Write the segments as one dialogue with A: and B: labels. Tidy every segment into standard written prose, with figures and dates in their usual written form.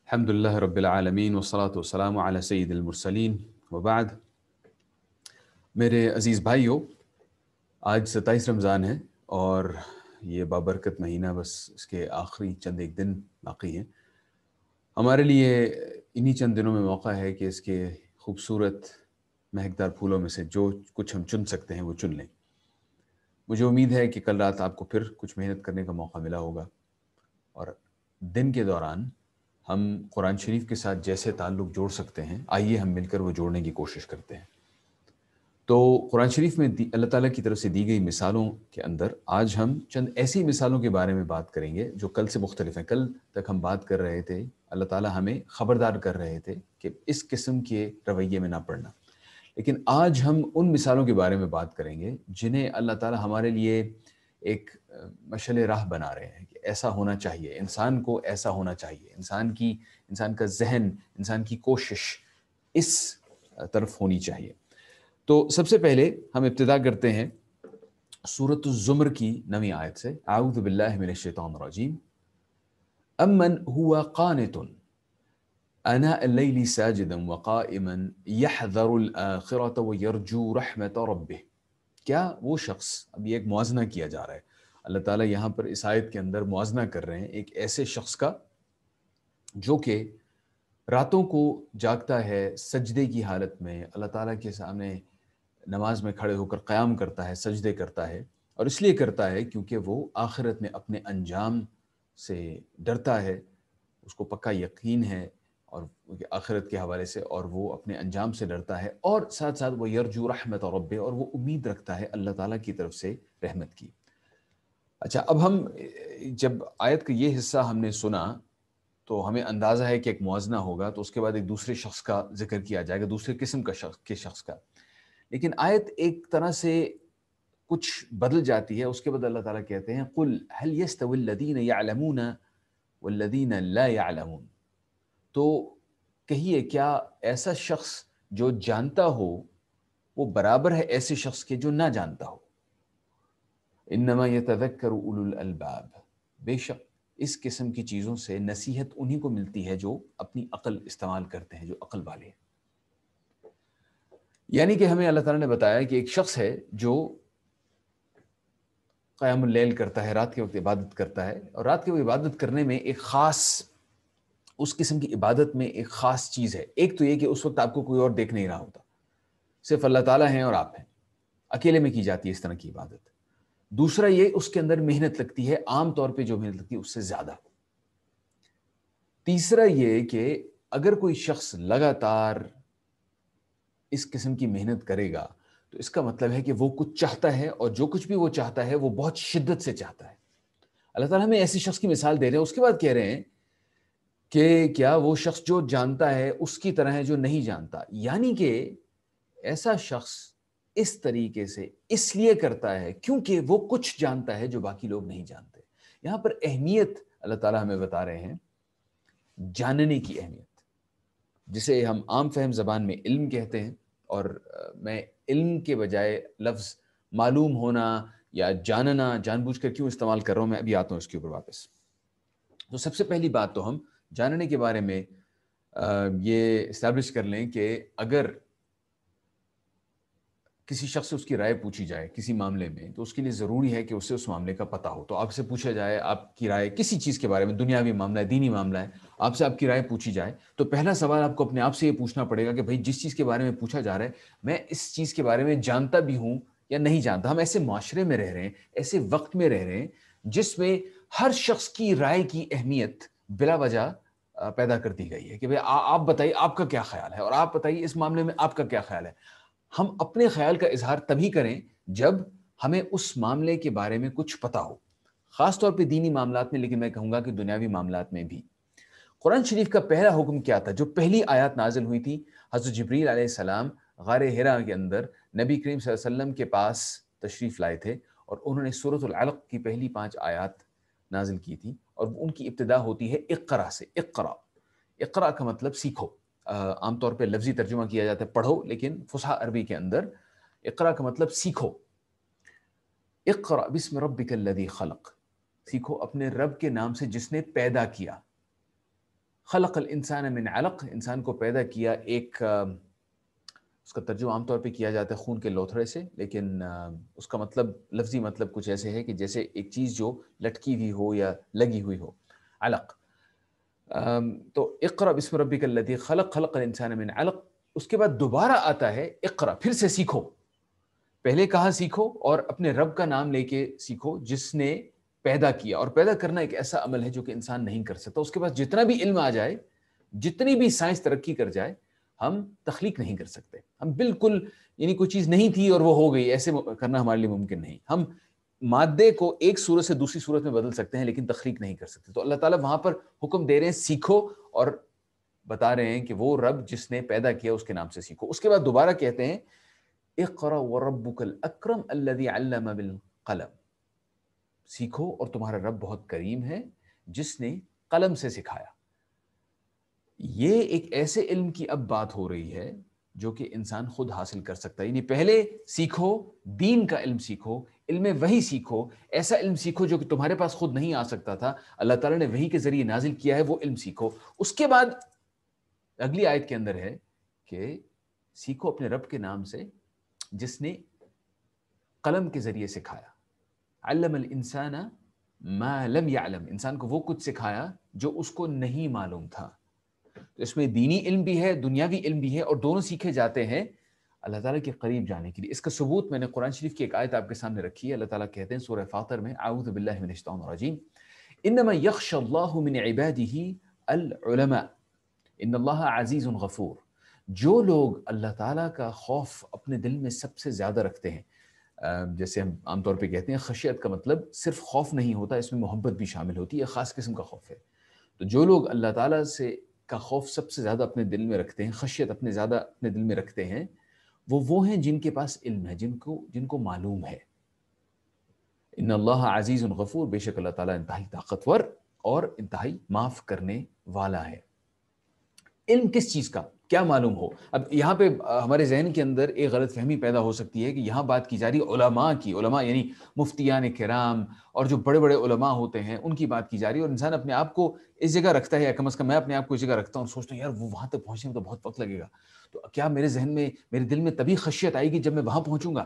A: الحمدللہ رب العالمین والصلاة والسلام علی سید المرسلین وبعد۔ میرے عزیز بھائیو، آج 27 رمضان ہے اور یہ بابرکت مہینہ بس اس کے آخری چند ایک دن باقی ہیں۔ ہمارے لیے انہی چند دنوں میں موقع ہے کہ اس کے خوبصورت مہکدار پھولوں میں سے جو کچھ ہم چن سکتے ہیں وہ چن لیں۔ مجھے امید ہے کہ کل رات آپ کو پھر کچھ محنت کرنے کا موقع ملا ہوگا اور دن کے دوران ہم قرآن شریف کے ساتھ جیسے تعلق جوڑ سکتے ہیں، آئیے ہم مل کر وہ جوڑنے کی کوشش کرتے ہیں۔ تو قرآن شریف میں اللہ تعالیٰ کی طرف سے دی گئی مثالوں کے اندر آج ہم چند ایسی مثالوں کے بارے میں بات کریں گے جو کل سے مختلف ہیں۔ کل تک ہم بات کر رہے تھے، اللہ تعالیٰ ہمیں خبردار کر رہے تھے کہ اس قسم کے رویے میں نہ پڑنا، لیکن آج ہم ان مثالوں کے بارے میں بات کریں گے جنہیں اللہ تعالیٰ ہمارے لیے ایک مشعل راہ بنا رہے ہیں کہ ایسا ہونا چاہیے، انسان کو ایسا ہونا چاہیے، انسان کا ذہن، انسان کی کوشش اس طرف ہونی چاہیے۔ تو سب سے پہلے ہم ابتدا کرتے ہیں سورۃ الزمر کی 9ویں آیت سے۔ اعوذ باللہ من الشیطان الرجیم۔ امن هو قانت آناء اللیل ساجدا وقائما یحذر الآخرة ویرجو رحمت ربہ۔ کیا وہ شخص، اب یہ ایک موازنہ کیا جا رہا ہے، اللہ تعالیٰ یہاں پر اس آیت کے اندر موازنہ کر رہے ہیں ایک ایسے شخص کا جو کہ راتوں کو جاگتا ہے سجدے کی حالت میں، اللہ تعالیٰ کے سامنے نماز میں کھڑے ہو کر قیام کرتا ہے، سجدے کرتا ہے، اور اس لیے کرتا ہے کیونکہ وہ آخرت میں اپنے انجام سے ڈرتا ہے، اس کو پکا یقین ہے اور آخرت کے حوالے سے، اور وہ اپنے انجام سے ڈرتا ہے، اور ساتھ ساتھ وہ یرجو رحمت رب، اور وہ امید رکھتا ہے اللہ تعالیٰ کی طرف سے رحمت کی۔ اچھا، اب ہم جب آیت کا یہ حصہ ہم نے سنا تو ہمیں اندازہ ہے کہ ایک موازنہ ہوگا، تو اس کے بعد ایک دوسرے شخص کا ذکر کیا جائے گا، دوسرے قسم کا شخص کا، لیکن آیت ایک طرح سے کچھ بدل جاتی ہے۔ اس کے بعد اللہ تعالیٰ کہتے ہیں قُلْ هَلْ يَسْتَوِي الَّذِينَ يَعْلَمُونَ وَالَّذِينَ لَا يَعْلَمُونَ، تو کہیے کیا ایسا شخص جو جانتا ہو وہ برابر ہے ایسے شخص کے جو نہ جانتا ہو؟ انما یتذکر اولو الالباب، بے شک اس قسم کی چیزوں سے نصیحت انہی کو ملتی ہے جو اپنی عقل استعمال کرتے ہیں، جو عقل والے ہیں۔ یعنی کہ ہمیں اللہ تعالیٰ نے بتایا کہ ایک شخص ہے جو قیام اللیل کرتا ہے، رات کے وقت عبادت کرتا ہے، اور رات کے وقت عبادت کرنے میں ایک خاص، اس قسم کی عبادت میں ایک خاص چیز ہے۔ ایک تو یہ کہ اس وقت آپ کو کوئی اور دیکھ نہیں رہا ہوتا، صرف اللہ تعالیٰ ہیں اور آپ ہیں، اکیلے میں کی جاتی ہے اس طرح کی عبادت۔ دوسرا یہ، اس کے اندر محنت لگتی ہے، عام طور پہ جو محنت لگتی ہے اس سے زیادہ۔ تیسرا یہ کہ اگر کوئی شخص لگاتار اس قسم کی محنت کرے گا تو اس کا مطلب ہے کہ وہ کچھ چاہتا ہے، اور جو کچھ بھی وہ چاہتا ہے وہ بہت شدت سے چاہتا ہے۔ اللہ تعالیٰ ہمیں ایسی شخص کی مثال دے رہے ہیں، اس کے بعد کہہ رہے ہیں کہ کیا وہ شخص جو جانتا ہے اس کی طرح ہے جو نہیں جانتا، یعنی کہ ایسا شخص اس طریقے سے اس لیے کرتا ہے کیونکہ وہ کچھ جانتا ہے جو باقی لوگ نہیں جانتے۔ یہاں پر اہمیت اللہ تعالیٰ ہمیں بتا رہے ہیں، جاننے کی اہمیت، جسے ہم عام فہم زبان میں علم کہتے ہیں، اور میں علم کے بجائے لفظ معلوم ہونا یا جاننا جان بوجھ کر کیوں استعمال کر رہا ہوں، میں ابھی آتا ہوں اس کے اوپر واپس۔ تو سب سے پہلی بات تو ہم جاننے کے بارے میں یہ اسٹیبلش کر لیں کہ اگر کسی شخص سے اس کی رائے پوچھی جائے کسی معاملے میں، تو اس کے لیے ضروری ہے کہ اسے اس معاملے کا پتہ ہو۔ تو آپ سے پوچھا جائے آپ کی رائے کسی چیز کے بارے میں، دنیاوی معاملہ ہے، دینی معاملہ ہے، آپ سے آپ کی رائے پوچھی جائے، تو پہلا سوال آپ کو اپنے آپ سے یہ پوچھنا پڑے گا کہ بھئی جس چیز کے بارے میں پوچھا جا رہا ہے، میں اس چیز کے بارے میں جانتا بھی ہوں یا نہیں جانتا۔ ہم ایسے معاشرے میں رہ رہے ہیں، ایسے وقت میں رہ رہے ہیں جس میں ہر شخص کی رائے کی اہمیت بلا وجہ پیدا کر دی گئی ہے کہ بھئی آپ بتائیے آپ کا کیا خیال ہے، اور آپ بتائیے اس معاملے میں آپ کا کیا خیال ہے۔ ہم اپنے خیال کا اظہار تبھی کریں جب ہمیں اس معاملے کے بارے میں کچھ پتہ ہو، خاص طور پہ دینی معاملات میں، لیکن میں کہوں گا کہ دنیاوی معاملات میں بھی۔ قرآن شریف کا پہلا حکم کیا تھا؟ جو پہلی آیات نازل ہوئی تھی، حضرت جبریل علیہ السلام غار حرا کے اندر نبی کریم صلی اللہ علیہ وسلم کے پاس تشریف لائے تھے، اور انہوں نے سورۃ العلق کی پہلی 5 آیات نازل کی تھی، اور ان کی ابتدا ہوتی ہے اقرا سے۔ اقرا کا مطلب سیکھو، عام طور پہ لفظی ترجمہ کیا جاتا ہے پڑھو، لیکن فصحی عربی کے اندر اقرا کا مطلب سیکھو۔ اقرا بسم ربک الذی خلق، سیکھو اپنے رب کے نام سے جس نے پیدا کیا۔ خلق الانسان من علق، انسان کو پیدا کیا ایک اس کا ترجمہ عام طور پہ کیا جاتا ہے خون کے لوتھڑے سے، لیکن اس کا مطلب لفظی مطلب کچھ ایسے ہے کہ جیسے ایک چیز جو لٹکی ہوئی ہو یا لگی ہوئی ہو، علق۔ تو اقرأ بسم ربک الذی خلق، خلق الانسان من علق، اس کے بعد دوبارہ آتا ہے اقرأ، پھر سے سیکھو۔ پہلے کہا سیکھو اور اپنے رب کا نام لے کے سیکھو جس نے پیدا کیا، اور پیدا کرنا ایک ایسا عمل ہے جو کہ انسان نہیں کر سکتا۔ اس کے پاس جتنا بھی علم آ جائے، جتنی بھی سائنس ترقی کر جائے، ہم تخلیق نہیں کر سکتے۔ ہم بالکل یعنی کوئی چیز نہیں تھی اور وہ ہو گئی، ایسے کرنا ہمارے لیے ممکن نہیں۔ ہم مادے کو ایک صورت سے دوسری صورت میں بدل سکتے ہیں لیکن تخلیق نہیں کر سکتے۔ تو اللہ تعالیٰ وہاں پر حکم دے رہے ہیں سیکھو، اور بتا رہے ہیں کہ وہ رب جس نے پیدا کیا اس کے نام سے سیکھو۔ اس کے بعد دوبارہ کہتے ہیں اقرأ وربک الاکرم الذی علم بالقلم، سیکھو اور تمہارا رب بہت کریم ہے جس نے قلم سے سکھایا۔ یہ ایک ایسے علم کی اب بات ہو رہی ہے جو کہ انسان خود حاصل کر سکتا ہے۔ یعنی پہلے سیکھو، دین کا علم سیکھو، علم وحی سیکھو، ایسا علم سیکھو جو کہ تمہارے پاس خود نہیں آ سکتا تھا، اللہ تعالیٰ نے وحی کے ذریعے نازل کیا ہے، وہ علم سیکھو۔ اس کے بعد اگلی آیت کے اندر ہے کہ سیکھو اپنے رب کے نام سے جس نے قلم کے ذریعے سکھایا۔ علم الانسان ما لم يعلم، انسان کو وہ کچھ سکھایا جو اس کو نہیں معلوم تھا۔ تو اس میں دینی علم بھی ہے، دنیاوی علم بھی ہے، اور دونوں سیکھے جاتے ہیں اللہ تعالیٰ کے قریب جانے کے لیے۔ اس کا ثبوت میں نے قرآن شریف کی ایک آیت آپ کے سامنے رکھی ہے۔ اللہ تعالیٰ کہتے ہیں سورہ فاطر میں، اعوذ باللہ من الشیطان الرجیم، انما یخشی اللہ من عبادہ العلماء ان اللہ عزیز غفور، جو لوگ اللہ تعالیٰ کا خوف اپنے دل میں سب سے زیادہ رکھتے ہیں، جیسے ہم عام طور پہ کہتے ہیں خشیت کا مطلب صرف خوف نہیں ہوتا، اس میں محبت بھی شامل ہوتی ہے، خاص قسم کا خوف ہے۔ تو جو لوگ اللہ تعالیٰ سے کا خوف سب سے زیادہ اپنے دل میں رکھتے ہیں، خشیت اپنے زیادہ اپنے دل میں رکھتے ہیں، وہ ہیں جن کے پاس علم ہے، جن کو معلوم ہے۔ ان اللہ عزیز غفور، بے شک اللہ تعالیٰ انتہائی طاقتور اور انتہائی معاف کرنے والا ہے۔ علم کس چیز کا، کیا معلوم ہو؟ اب یہاں پہ ہمارے ذہن کے اندر ایک غلط فہمی پیدا ہو سکتی ہے کہ یہاں بات کی جا رہی ہے علماء کی، علماء یعنی مفتیان کرام اور جو بڑے بڑے علماء ہوتے ہیں ان کی بات کی جا رہی ہے، اور انسان اپنے آپ کو اس جگہ رکھتا ہے، یا کم از کم میں اپنے آپ کو اس جگہ رکھتا ہوں اور سوچتا ہوں یار وہ وہاں تک پہنچنے میں تو بہت وقت لگے گا، تو کیا میرے ذہن میں، میرے دل میں تبھی خشیت آئے گی جب میں وہاں پہنچوں گا؟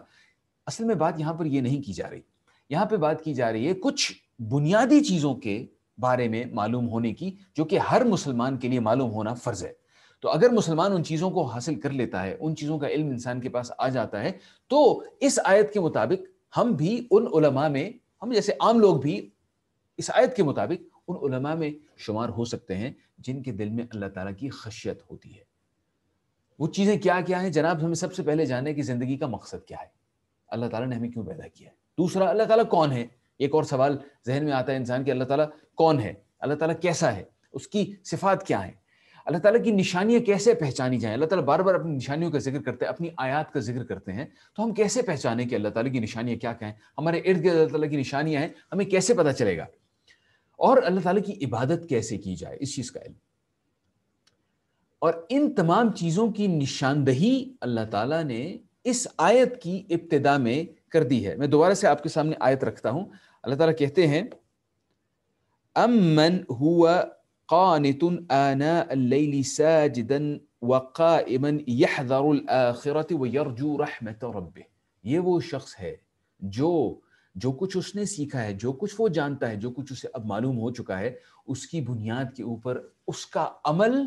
A: اصل میں بات یہاں پر یہ نہیں کی جا رہی، یہاں پہ بات کی جا رہی ہے کچھ بنیادی چیزوں کے بارے میں معلوم ہونے کی، جو کہ ہر مسلمان کے لیے معلوم ہونا فرض ہے۔ تو اگر مسلمان ان چیزوں کو حاصل کر لیتا ہے، ان چیزوں کا علم انسان کے پاس آ جاتا ہے، تو اس آیت کے مطابق ہم بھی ان علماء میں، ہم جیسے عام لوگ بھی اس آیت کے مطابق ان علماء میں شمار ہو سکتے ہیں جن کے دل میں اللہ تعالیٰ کی خشیت ہوتی ہے۔ وہ چیزیں کیا کیا ہیں جناب؟ ہمیں سب سے پہلے جاننے کی زندگی کا مقصد کیا ہے، اللہ تعالیٰ نے ہمیں کیوں پیدا کیا ہے۔ دوسرا، اللہ تعالیٰ کون ہے؟ ایک اور سوال ذہن میں آتا ہے انسان کہ اللہ تعالیٰ کون ہے، اللہ تعالیٰ کیسا ہے، اس کی صفات کیا ہیں، اللہ تعالیٰ کی نشانیاں کیسے پہچانی جائیں۔ اللہ تعالیٰ بار بار اپنی نشانیوں کا ذکر کرتے ہیں، اپنی آیات کا ذکر کرتے ہیں، تو ہم کیسے پہچانیں کہ اللہ تعالیٰ کی نشانیاں کیا کیا ہیں، ہمارے ارد گرد اللہ تعالیٰ کی نشانیاں ہیں، ہمیں کیسے پتہ چلے گا، اور اللہ تعالیٰ کی عبادت کیسے کی جائے، اس چیز کا علم۔ اور ان تمام چیزوں کی نشاندہی اللہ تعالیٰ نے اس آیت کی ابتدا میں کر دی ہے۔ میں دوبارہ سے آپ کے سامنے آیت رکھتا ہوں۔ اللہ تعالیٰ کہتے ہیں امن ہوا قانت آناء اللیل ساجدا وقائما یحذر الآخرة ویرجو رحمت ربہ، یہ وہ شخص ہے جو کچھ اس نے سیکھا ہے، جو کچھ وہ جانتا ہے، جو کچھ اسے اب معلوم ہو چکا ہے، اس کی بنیاد کے اوپر اس کا عمل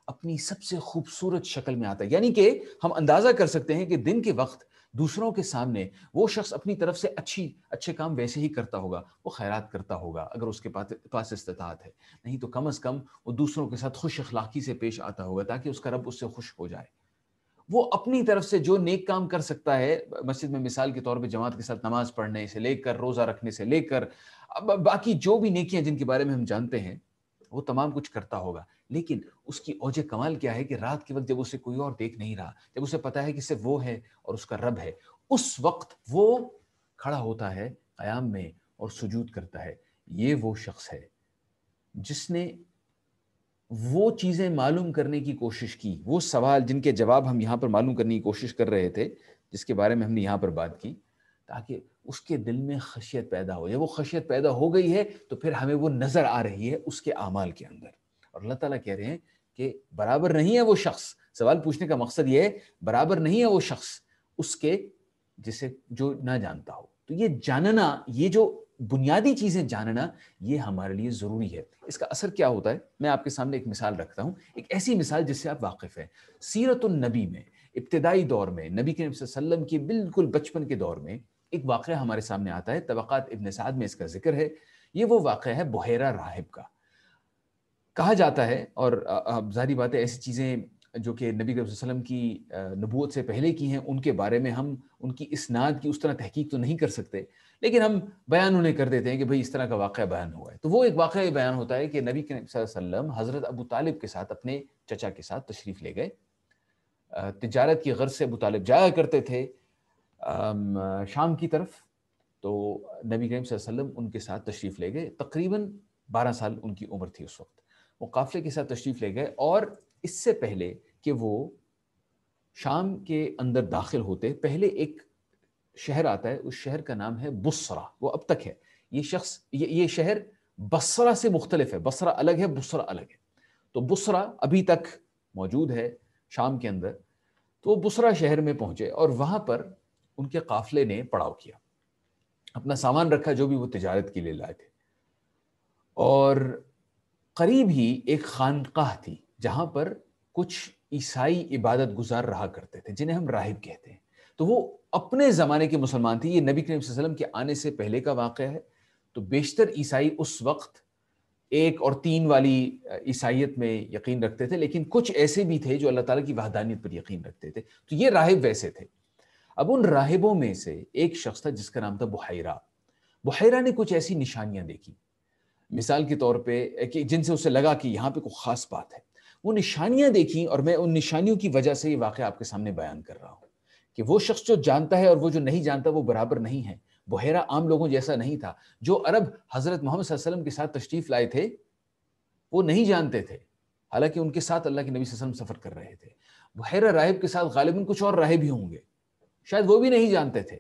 A: اپنی سب سے خوبصورت شکل میں آتا ہے۔ یعنی کہ ہم اندازہ کر سکتے ہیں کہ دن کے وقت دوسروں کے سامنے وہ شخص اپنی طرف سے اچھے کام ویسے ہی کرتا ہوگا، وہ خیرات کرتا ہوگا اگر اس کے پاس استطاعت ہے، نہیں تو کم از کم وہ دوسروں کے ساتھ خوش اخلاقی سے پیش آتا ہوگا تاکہ اس کا رب اس سے خوش ہو جائے۔ وہ اپنی طرف سے جو نیک کام کر سکتا ہے، مسجد میں مثال کے طور پہ جماعت کے ساتھ نماز پڑھنے سے لے کر روزہ رکھنے سے لے کر باقی جو بھی نیکیاں جن کے بارے میں ہم جانتے ہیں، وہ تمام کچھ کرتا ہوگا، لیکن اس کی اوج کمال کیا ہے کہ رات کے وقت جب اسے کوئی اور دیکھ نہیں رہا، جب اسے پتا ہے کہ صرف وہ ہے اور اس کا رب ہے، اس وقت وہ کھڑا ہوتا ہے قیام میں اور سجود کرتا ہے۔ یہ وہ شخص ہے جس نے وہ چیزیں معلوم کرنے کی کوشش کی، وہ سوال جن کے جواب ہم یہاں پر معلوم کرنے کی کوشش کر رہے تھے، جس کے بارے میں ہم نے یہاں پر بات کی، تاکہ اس کے دل میں خشیت پیدا ہو۔ یا وہ خشیت پیدا ہو گئی ہے تو پھر ہمیں وہ نظر آ رہی ہے اس کے اعمال کے اندر، اور اللہ تعالیٰ کہہ رہے ہیں کہ برابر نہیں ہے وہ شخص. سوال پوچھنے کا مقصد یہ ہے برابر نہیں ہے وہ شخص اس کے جسے جو نہ جانتا ہو. تو یہ جاننا, یہ جو بنیادی چیزیں جاننا, یہ ہمارے لیے ضروری ہے. اس کا اثر کیا ہوتا ہے, میں آپ کے سامنے ایک مثال رکھتا ہوں, ایک ایسی مثال جس سے آپ واقف ہیں. سیرت النبی میں ابتدائی دور میں نبی کریم صلی اللہ علیہ وسلم کے بالکل بچپن کے دور میں ایک واقعہ ہمارے سامنے آتا ہے. طبقات ابن سعد میں اس کا ذکر ہے. یہ وہ واقعہ ہے بحیرہ راہب کا. کہا جاتا ہے, اور ظاہری بات ہے ایسی چیزیں جو کہ نبی کریم صلی اللہ علیہ وسلم کی نبوت سے پہلے کی ہیں, ان کے بارے میں ہم ان کی اسناد کی اس طرح تحقیق تو نہیں کر سکتے, لیکن ہم بیان انہیں کر دیتے ہیں کہ بھئی اس طرح کا واقعہ بیان ہوا ہے. تو وہ ایک واقعہ یہ بیان ہوتا ہے کہ نبی کریم صلی اللہ علیہ وسلم حضرت ابو طالب کے ساتھ, اپنے چچا کے ساتھ تشریف لے گئے. تجارت کی غرض سے ابو طالب جایا کرتے تھے شام کی طرف. تو نبی کریم صلی اللہ علیہ وسلم ان کے ساتھ تشریف لے گئے. تقریباً 12 سال ان کی عمر تھی اس وقت. وہ قافلے کے ساتھ تشریف لے گئے, اور اس سے پہلے کہ وہ شام کے اندر داخل ہوتے, پہلے ایک شہر آتا ہے, اس شہر کا نام ہے بصرہ. وہ اب تک ہے. یہ شخص یہ شہر بصرہ سے مختلف ہے. بصرہ الگ ہے, بصرہ الگ ہے. تو بصرہ ابھی تک موجود ہے شام کے اندر. تو وہ بصرہ شہر میں پہنچے, اور وہاں پر ان کے قافلے نے پڑاؤ کیا, اپنا سامان رکھا جو بھی وہ تجارت کے لیے لائے تھے. اور قریب ہی ایک خانقاہ تھی جہاں پر کچھ عیسائی عبادت گزار رہا کرتے تھے, جنہیں ہم راہب کہتے ہیں. تو وہ اپنے زمانے کے مسلمان تھے. یہ نبی کریم صلی اللہ علیہ وسلم کے آنے سے پہلے کا واقعہ ہے. تو بیشتر عیسائی اس وقت 1 اور 3 والی عیسائیت میں یقین رکھتے تھے, لیکن کچھ ایسے بھی تھے جو اللہ تعالیٰ کی وحدانیت پر یقین رکھتے تھے. تو یہ راہب ویسے تھے. اب ان راہبوں میں سے ایک شخص تھا جس کا نام تھا بحیرہ. بحیرہ نے کچھ ایسی نشانیاں دیکھی, مثال کے طور پہ جن سے اسے لگا کہ یہاں پہ کوئی خاص بات ہے. وہ نشانیاں دیکھیں, اور میں ان نشانیوں کی وجہ سے یہ واقعہ آپ کے سامنے بیان کر رہا ہوں کہ وہ شخص جو جانتا ہے اور وہ جو نہیں جانتا وہ برابر نہیں ہے. بحیرہ عام لوگوں جیسا نہیں تھا. جو عرب حضرت محمد صلی اللہ علیہ وسلم کے ساتھ تشریف لائے تھے وہ نہیں جانتے تھے, حالانکہ ان کے ساتھ اللہ کے نبی صلی اللہ علیہ وسلم سفر کر رہے تھے. بحیرہ راہب کے ساتھ غالباً کچھ اور راہب بھی ہوں گے, شاید وہ بھی نہیں جانتے تھے,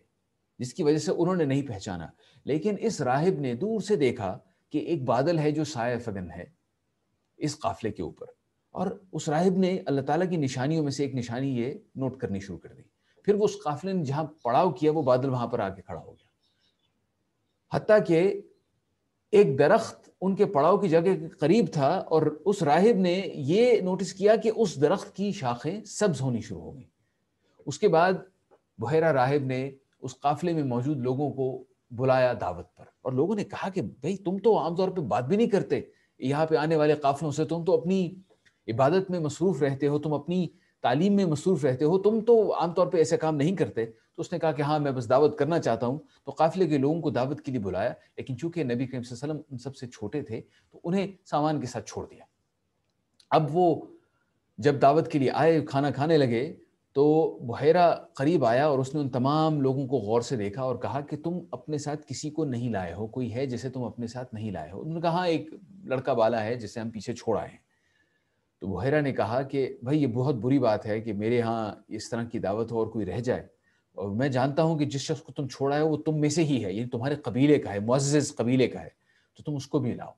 A: جس کی وجہ سے انہوں نے نہیں پہچانا. لیکن اس راہب نے دور سے دیکھا کہ ایک بادل ہے جو سایہ فگن ہے اس قافلے کے اوپر, اور اس راہب نے اللہ تعالیٰ کی نشانیوں میں سے ایک نشانی یہ نوٹ کرنی شروع کر دی. پھر وہ اس قافلے نے جہاں پڑاؤ کیا وہ بادل وہاں پر آ کے کھڑا ہو گیا, حتیٰ کہ ایک درخت ان کے پڑاؤ کی جگہ کے قریب تھا, اور اس راہب نے یہ نوٹس کیا کہ اس درخت کی شاخیں سبز ہونی شروع ہو گئیں. اس کے بعد بحیرہ راہب نے اس قافلے میں موجود لوگوں کو بلایا دعوت پر, اور لوگوں نے کہا کہ بھئی تم تو عام طور پہ بات بھی نہیں کرتے یہاں پہ آنے والے قافلوں سے, تم تو اپنی عبادت میں مصروف رہتے ہو, تم اپنی تعلیم میں مصروف رہتے ہو, تم تو عام طور پہ ایسے کام نہیں کرتے. تو اس نے کہا کہ ہاں میں بس دعوت کرنا چاہتا ہوں. تو قافلے کے لوگوں کو دعوت کے لیے بلایا, لیکن چونکہ نبی کریم صلی اللہ علیہ وسلم ان سب سے چھوٹے تھے تو انہیں سامان کے ساتھ چھوڑ دیا. اب وہ جب دعوت کے لیے آئے, کھانا کھانے لگے, تو بحیرہ قریب آیا اور اس نے ان تمام لوگوں کو غور سے دیکھا اور کہا کہ تم اپنے ساتھ کسی کو نہیں لائے ہو, کوئی ہے جسے تم اپنے ساتھ نہیں لائے ہو؟ انہوں نے کہا ہاں ایک لڑکا بالا ہے جسے ہم پیچھے چھوڑ آئے ہیں. تو بحیرہ نے کہا کہ بھائی یہ بہت بری بات ہے کہ میرے ہاں اس طرح کی دعوت ہو اور کوئی رہ جائے, اور میں جانتا ہوں کہ جس شخص کو تم چھوڑا ہے وہ تم میں سے ہی ہے, یعنی تمہارے قبیلے کا ہے, معزز قبیلے کا ہے, تو تم اس کو بھی لاؤ.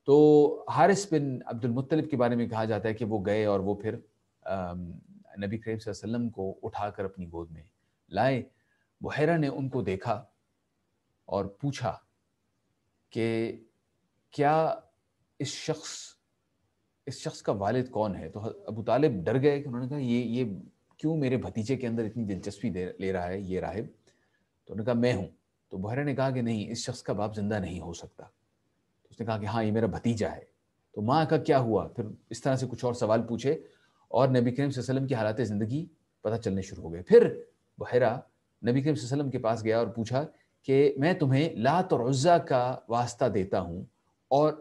A: تو حارث بن عبد المطلب کے بارے میں کہا جاتا ہے کہ وہ گئے اور وہ پھر نبی کریم صلی اللہ علیہ وسلم کو اٹھا کر اپنی گود میں لائے. بحیرہ نے ان کو دیکھا اور پوچھا کہ کیا اس شخص کا والد کون ہے؟ تو ابو طالب ڈر گئے کہ انہوں نے کہا یہ کیوں میرے بھتیجے کے اندر اتنی دلچسپی لے رہا ہے یہ راہب؟ تو انہوں نے کہا میں ہوں. تو بحیرہ نے کہا کہ نہیں, اس شخص کا باپ زندہ نہیں ہو سکتا. تو اس نے کہا کہ ہاں یہ میرا بھتیجا ہے. تو ماں کا کیا ہوا؟ پھر اس طرح سے کچھ اور سوال پوچھے, اور نبی کریم صلی اللہ علیہ وسلم کی حالات زندگی پتہ چلنے شروع ہو گئے. پھر بحیرہ نبی کریم صلی اللہ علیہ وسلم کے پاس گیا اور پوچھا کہ میں تمہیں لات اور عزیٰ کا واسطہ دیتا ہوں اور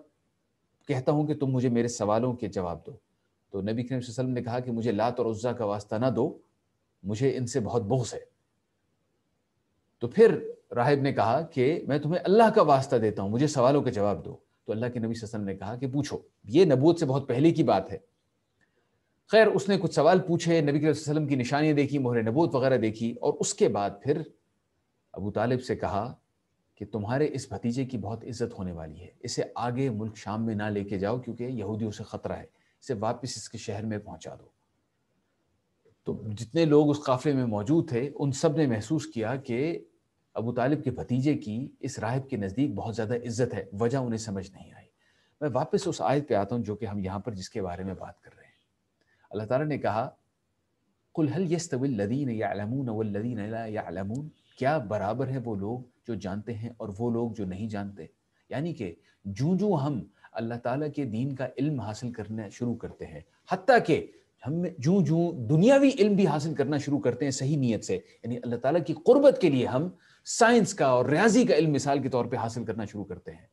A: کہتا ہوں کہ تم مجھے میرے سوالوں کے جواب دو. تو نبی کریم صلی اللہ علیہ وسلم نے کہا کہ مجھے لات اور عزیٰ کا واسطہ نہ دو, مجھے ان سے بہت بغض ہے. تو پھر راہب نے کہا کہ میں تمہیں اللہ کا واسطہ دیتا ہوں, مجھے سوالوں کے جواب دو. تو اللہ کے نبی صلی اللہ علیہ وسلم نے کہا کہ پوچھو. یہ نبوت سے بہت پہلے کی بات ہے. خیر اس نے کچھ سوال پوچھے, نبی کریم صلی اللہ علیہ وسلم کی نشانیاں دیکھی, مہر نبوت وغیرہ دیکھی, اور اس کے بعد پھر ابو طالب سے کہا کہ تمہارے اس بھتیجے کی بہت عزت ہونے والی ہے، اسے آگے ملک شام میں نہ لے کے جاؤ کیونکہ یہودیوں سے خطرہ ہے، اسے واپس اس کے شہر میں پہنچا دو۔ تو جتنے لوگ اس قافلے میں موجود تھے ان سب نے محسوس کیا کہ ابو طالب کے بھتیجے کی اس راہب کے نزدیک بہت زیادہ عزت ہے، وجہ انہیں سمجھ نہیں آئی۔ میں واپس اس آیت پہ آتا ہوں جو کہ ہم یہاں پر جس کے بارے میں بات کر رہے ہیں۔ اللہ تعالیٰ نے کہا قُلْ هَلْ يَسْتَوِي الَّذِينَ يَعْلَمُونَ وَالَّذِينَ لَا يَعْلَمُونَ، کیا برابر ہے وہ لوگ جو جانتے ہیں اور وہ لوگ جو نہیں جانتے؟ یعنی کہ جوں ہم اللہ تعالیٰ کے دین کا علم حاصل کرنا شروع کرتے ہیں، حتیٰ کہ ہم جوں دنیاوی علم بھی حاصل کرنا شروع کرتے ہیں صحیح نیت سے، یعنی اللہ تعالیٰ کی قربت کے لیے ہم سائنس کا اور ریاضی کا علم مثال کے طور پہ حاصل کرنا شروع کرتے ہیں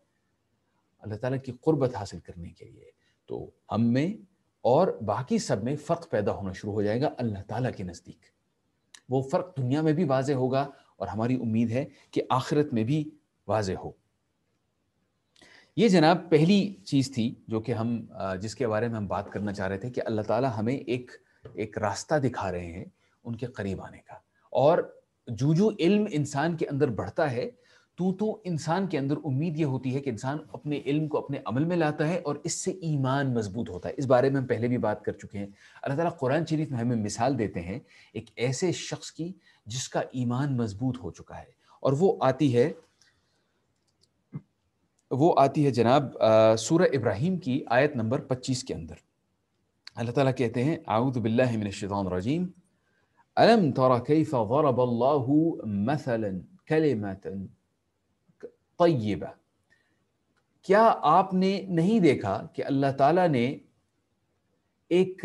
A: اللہ تعالیٰ کی قربت حاصل کرنے کے لیے، تو ہم میں اور باقی سب میں فرق پیدا ہونا شروع ہو جائے گا اللہ تعالیٰ کے نزدیک۔ وہ فرق دنیا میں بھی واضح ہوگا اور ہماری امید ہے کہ آخرت میں بھی واضح ہو۔ یہ جناب پہلی چیز تھی جو کہ ہم جس کے بارے میں ہم بات کرنا چاہ رہے تھے کہ اللہ تعالیٰ ہمیں ایک راستہ دکھا رہے ہیں ان کے قریب آنے کا، اور جو علم انسان کے اندر بڑھتا ہے تو انسان کے اندر امید یہ ہوتی ہے کہ انسان اپنے علم کو اپنے عمل میں لاتا ہے اور اس سے ایمان مضبوط ہوتا ہے۔ اس بارے میں ہم پہلے بھی بات کر چکے ہیں۔ اللہ تعالیٰ قرآن شریف میں ہمیں مثال دیتے ہیں ایک ایسے شخص کی جس کا ایمان مضبوط ہو چکا ہے، اور وہ آتی ہے جناب سورہ ابراہیم کی آیت نمبر 25 کے اندر۔ اللہ تعالیٰ کہتے ہیں اعوذ باللہ من الشیطان الرجیم الم تر کیف ضرب اللہ مثلا کلمۃ طیبہ، کیا آپ نے نہیں دیکھا کہ اللہ تعالیٰ نے ایک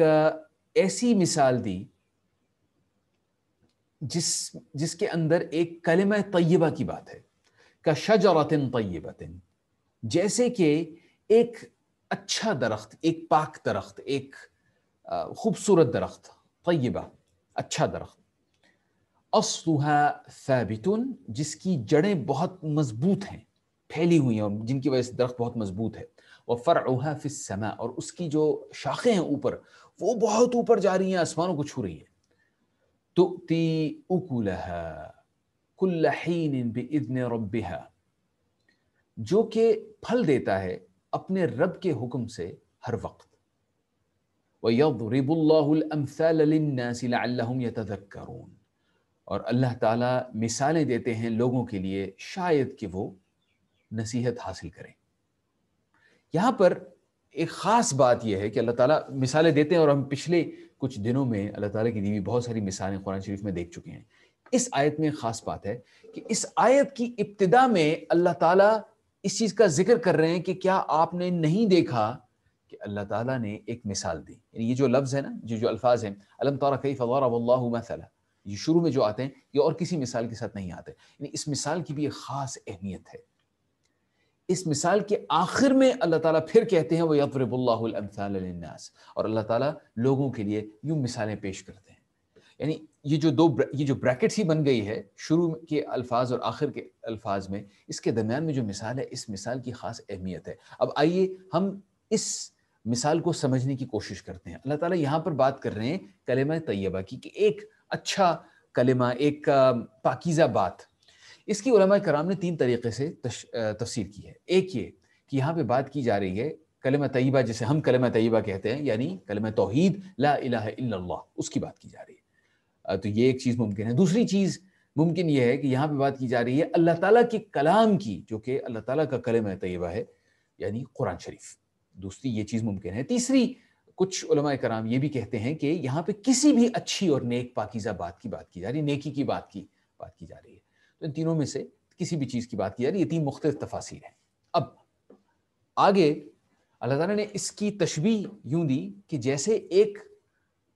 A: ایسی مثال دی جس کے اندر ایک کلمہ طیبہ کی بات ہے، کشجرۃ طیبۃ، جیسے کہ ایک اچھا درخت، ایک پاک درخت، ایک خوبصورت درخت، طیبہ اچھا درخت، اصلها ثابت، جس کی جڑیں بہت مضبوط ہیں، پھیلی ہوئی ہیں، اور جن کی وجہ سے درخت بہت مضبوط ہے، وفرعها فی السماء، اور اس کی جو شاخیں ہیں اوپر وہ بہت اوپر جا رہی ہیں، آسمانوں کو چھو رہی ہیں، تؤتی اکلها کل حین باذن ربها، جو کہ پھل دیتا ہے اپنے رب کے حکم سے ہر وقت، وَيَضْرِبُ اللَّهُ الْأَمْثَالَ لِلنَّاسِ لَعَلَّهُمْ يَتَذَكَّرُونَ، اور اللہ تعالیٰ مثالیں دیتے ہیں لوگوں کے لیے شاید کہ وہ نصیحت حاصل کریں۔ یہاں پر ایک خاص بات یہ ہے کہ اللہ تعالیٰ مثالیں دیتے ہیں، اور ہم پچھلے کچھ دنوں میں اللہ تعالیٰ کی دی ہوئی بہت ساری مثالیں قرآن شریف میں دیکھ چکے ہیں۔ اس آیت میں خاص بات ہے کہ اس آیت کی ابتدا میں اللہ تعالیٰ اس چیز کا ذکر کر رہے ہیں کہ کیا آپ نے نہیں دیکھا کہ اللہ تعالیٰ نے ایک مثال دی، یعنی یہ جو لفظ ہے نا، جو الفاظ ہیں الم تر کیف ضرب اللہ مثلا، یہ شروع میں جو آتے ہیں یہ اور کسی مثال کے ساتھ نہیں آتے، یعنی اس مثال کی بھی ایک خاص اہمیت ہے۔ اس مثال کے آخر میں اللہ تعالیٰ پھر کہتے ہیں وَيَضْرِبُ اللَّهُ الْأَمْثَالَ لِلنَّاسِ، اور اللہ تعالیٰ لوگوں کے لیے یوں مثالیں پیش کرتے ہیں۔ یعنی یہ جو بریکٹس ہی بن گئی ہے شروع کے الفاظ اور آخر کے الفاظ میں، اس کے درمیان میں جو مثال ہے، اس مثال کی خاص اہمیت ہے۔ اب آئیے ہم اس مثال کو سمجھنے کی کوشش کرتے ہیں۔ اللہ تعالیٰ یہاں پر بات کر رہے ہیں کلمہ طیبہ کی، کہ ایک اچھا کلمہ، ایک پاکیزہ بات۔ اس کی علماء کرام نے 3 طریقے سے تفسیر کی ہے۔ ایک یہ کہ یہاں پہ بات کی جا رہی ہے کلمہ طیبہ، جسے ہم کلمہ طیبہ کہتے ہیں، یعنی کلمہ توحید لا الہ الا اللہ، اس کی بات کی جا رہی ہے، تو یہ ایک چیز ممکن ہے۔ دوسری چیز ممکن یہ ہے کہ یہاں پہ بات کی جا رہی ہے اللہ تعالیٰ کے کلام کی، جو کہ اللہ تعالیٰ کا کلمہ طیبہ ہے، یعنی قرآن شریف۔ دوسری یہ چیز ممکن ہے۔ تیسری، کچھ علماء کرام یہ بھی کہتے ہیں کہ یہاں پہ کسی بھی اچھی اور نیک پاکیزہ بات کی بات کی جا رہی ہے، نیکی کی بات کی جا رہی ہے۔ تو ان تینوں میں سے کسی بھی چیز کی بات کی جا رہی ہے۔ یہ 3 مختلف تفاسیر ہیں۔ اب آگے اللہ تعالیٰ نے اس کی تشبیہ یوں دی کہ جیسے ایک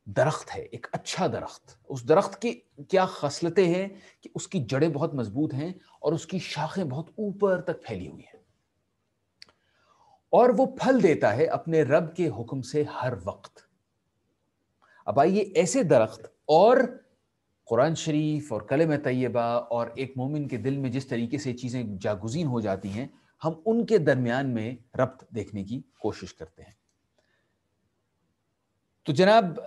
A: درخت ہے، ایک اچھا درخت، اس درخت کی کیا خصلتیں ہیں کہ اس کی جڑیں بہت مضبوط ہیں اور اس کی شاخیں بہت اوپر تک پھیلی ہوئی ہیں، اور وہ پھل دیتا ہے اپنے رب کے حکم سے ہر وقت۔ اب آئیے ایسے درخت اور قرآن شریف اور کلمہ طیبہ اور ایک مومن کے دل میں جس طریقے سے چیزیں جاگزین ہو جاتی ہیں، ہم ان کے درمیان میں ربط دیکھنے کی کوشش کرتے ہیں۔ تو جناب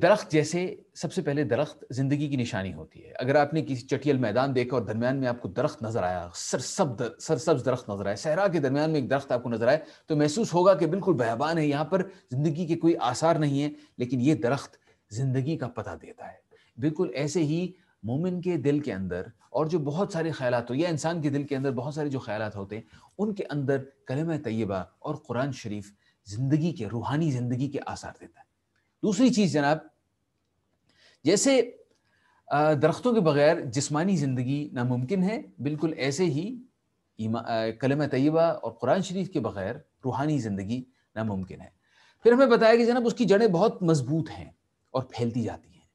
A: درخت جیسے سب سے پہلے درخت زندگی کی نشانی ہوتی ہے. اگر آپ نے کسی چٹیل میدان دیکھا اور درمیان میں آپ کو درخت نظر آیا، سرسبز درخت نظر آیا، صحرا کے درمیان میں ایک درخت آپ کو نظر آئے، تو محسوس ہوگا کہ بالکل بیابان ہے، یہاں پر زندگی کے کوئی آثار نہیں ہیں، لیکن یہ درخت زندگی کا پتہ دیتا ہے. بالکل ایسے ہی مومن کے دل کے اندر اور جو بہت سارے خیالات یا انسان کے دل کے اندر بہت سارے جو خیالات ہوتے ہیں، ان کے اندر کلمہ طیبہ اور قرآن شریف زندگی کے، روحانی زندگی کے آثار دیتا ہے. دوسری چیز جناب، جیسے درختوں کے بغیر جسمانی زندگی ناممکن ہے، بالکل ایسے ہی کلمہ طیبہ اور قرآن شریف کے بغیر روحانی زندگی ناممکن ہے. پھر ہمیں بتایا کہ جناب اس کی جڑیں بہت مضبوط ہیں اور پھیلتی جاتی ہیں،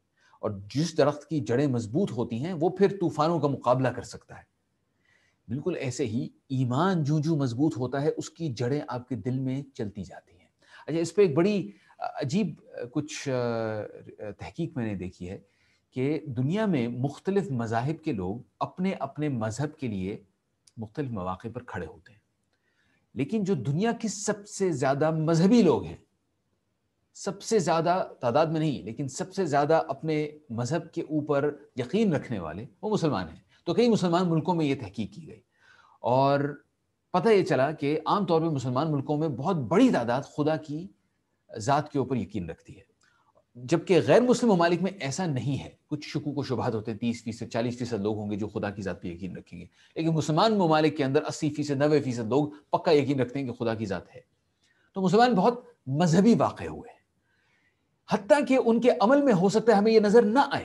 A: اور جس درخت کی جڑیں مضبوط ہوتی ہیں وہ پھر طوفانوں کا مقابلہ کر سکتا ہے. بالکل ایسے ہی ایمان جو مضبوط ہوتا ہے، اس کی جڑیں آپ کے دل میں چلتی جاتی ہیں. اچھا، اس پہ ایک بڑی عجیب کچھ تحقیق میں نے دیکھی ہے کہ دنیا میں مختلف مذاہب کے لوگ اپنے اپنے مذہب کے لیے مختلف مواقع پر کھڑے ہوتے ہیں، لیکن جو دنیا کے سب سے زیادہ مذہبی لوگ ہیں، سب سے زیادہ تعداد میں نہیں لیکن سب سے زیادہ اپنے مذہب کے اوپر یقین رکھنے والے، وہ مسلمان ہیں. تو کئی مسلمان ملکوں میں یہ تحقیق کی گئی اور پتہ یہ چلا کہ عام طور پہ مسلمان ملکوں میں بہت بڑی تعداد خدا کی ذات کے اوپر یقین رکھتی ہے، جبکہ غیر مسلم ممالک میں ایسا نہیں ہے. کچھ شکوک و شبہات ہوتے ہیں، 30%، 40% لوگ ہوں گے جو خدا کی ذات پہ یقین رکھیں گے، لیکن مسلمان ممالک کے اندر 80%، 90% لوگ پکا یقین رکھتے ہیں کہ خدا کی ذات ہے. تو مسلمان بہت مذہبی واقع ہوئے ہیں، حتیٰ کہ ان کے عمل میں ہو سکتا ہے ہمیں یہ نظر نہ آئے.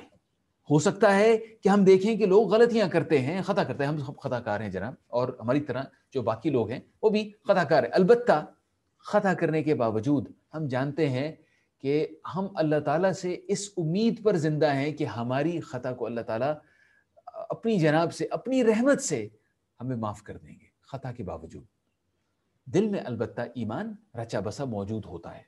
A: ہو سکتا ہے کہ ہم دیکھیں کہ لوگ غلطیاں کرتے ہیں، خطا کرتے ہیں، ہم سب خطا کار ہیں جناب، اور ہماری طرح جو باقی لوگ ہیں وہ بھی خطا کار ہیں. البتہ خطا کرنے کے باوجود ہم جانتے ہیں کہ ہم اللہ تعالیٰ سے اس امید پر زندہ ہیں کہ ہماری خطا کو اللہ تعالیٰ اپنی جناب سے، اپنی رحمت سے ہمیں معاف کر دیں گے خطا کے باوجود. دل میں البتہ ایمان رچا بسا موجود ہوتا ہے.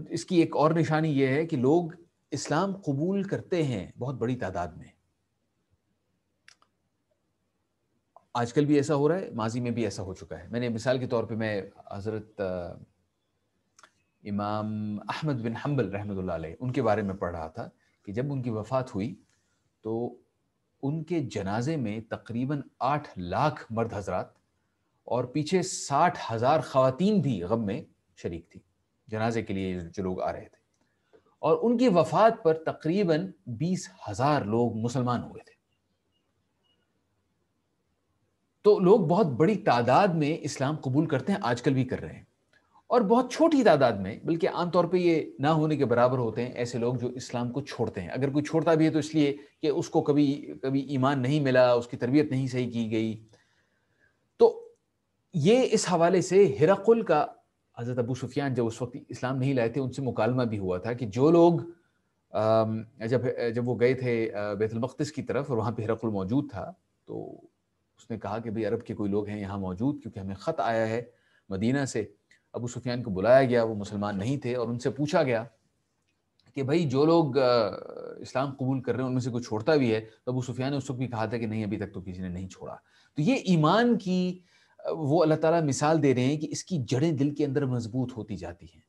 A: اس کی ایک اور نشانی یہ ہے کہ لوگ اسلام قبول کرتے ہیں بہت بڑی تعداد میں. آج کل بھی ایسا ہو رہا ہے، ماضی میں بھی ایسا ہو چکا ہے. میں نے مثال کے طور پہ میں حضرت امام احمد بن حنبل رحمۃ اللہ علیہ ان کے بارے میں پڑھ رہا تھا کہ جب ان کی وفات ہوئی تو ان کے جنازے میں تقریباً 8 لاکھ مرد حضرات اور پیچھے 60,000 خواتین بھی غم میں شریک تھی جنازے کے لیے جو لوگ آ رہے تھے، اور ان کی وفات پر تقریباً 20,000 لوگ مسلمان ہوئے تھے. تو لوگ بہت بڑی تعداد میں اسلام قبول کرتے ہیں، آج کل بھی کر رہے ہیں، اور بہت چھوٹی تعداد میں، بلکہ عام طور پہ یہ نہ ہونے کے برابر ہوتے ہیں ایسے لوگ جو اسلام کو چھوڑتے ہیں. اگر کوئی چھوڑتا بھی ہے تو اس لیے کہ اس کو کبھی ایمان نہیں ملا، اس کی تربیت نہیں صحیح کی گئی. تو یہ اس حوالے سے ہرقل کا حضرت ابو سفیان جب اس وقت اسلام نہیں لائے تھے ان سے مکالمہ بھی ہوا تھا کہ جو لوگ جب وہ گئے تھے بیت المقدس کی طرف اور وہاں پہ ہرقل موجود تھا، تو اس نے کہا کہ بھئی عرب کے کوئی لوگ ہیں یہاں موجود، کیونکہ ہمیں خط آیا ہے مدینہ سے. ابو سفیان کو بلایا گیا، وہ مسلمان نہیں تھے، اور ان سے پوچھا گیا کہ بھئی جو لوگ اسلام قبول کر رہے ہیں ان میں سے کوئی چھوڑتا بھی ہے؟ تو ابو سفیان نے اس وقت بھی کہا تھا کہ نہیں، ابھی تک تو کسی نے نہیں چھوڑا. تو یہ ایمان کی وہ اللہ تعالیٰ مثال دے رہے ہیں کہ اس کی جڑیں دل کے اندر مضبوط ہوتی جاتی ہیں،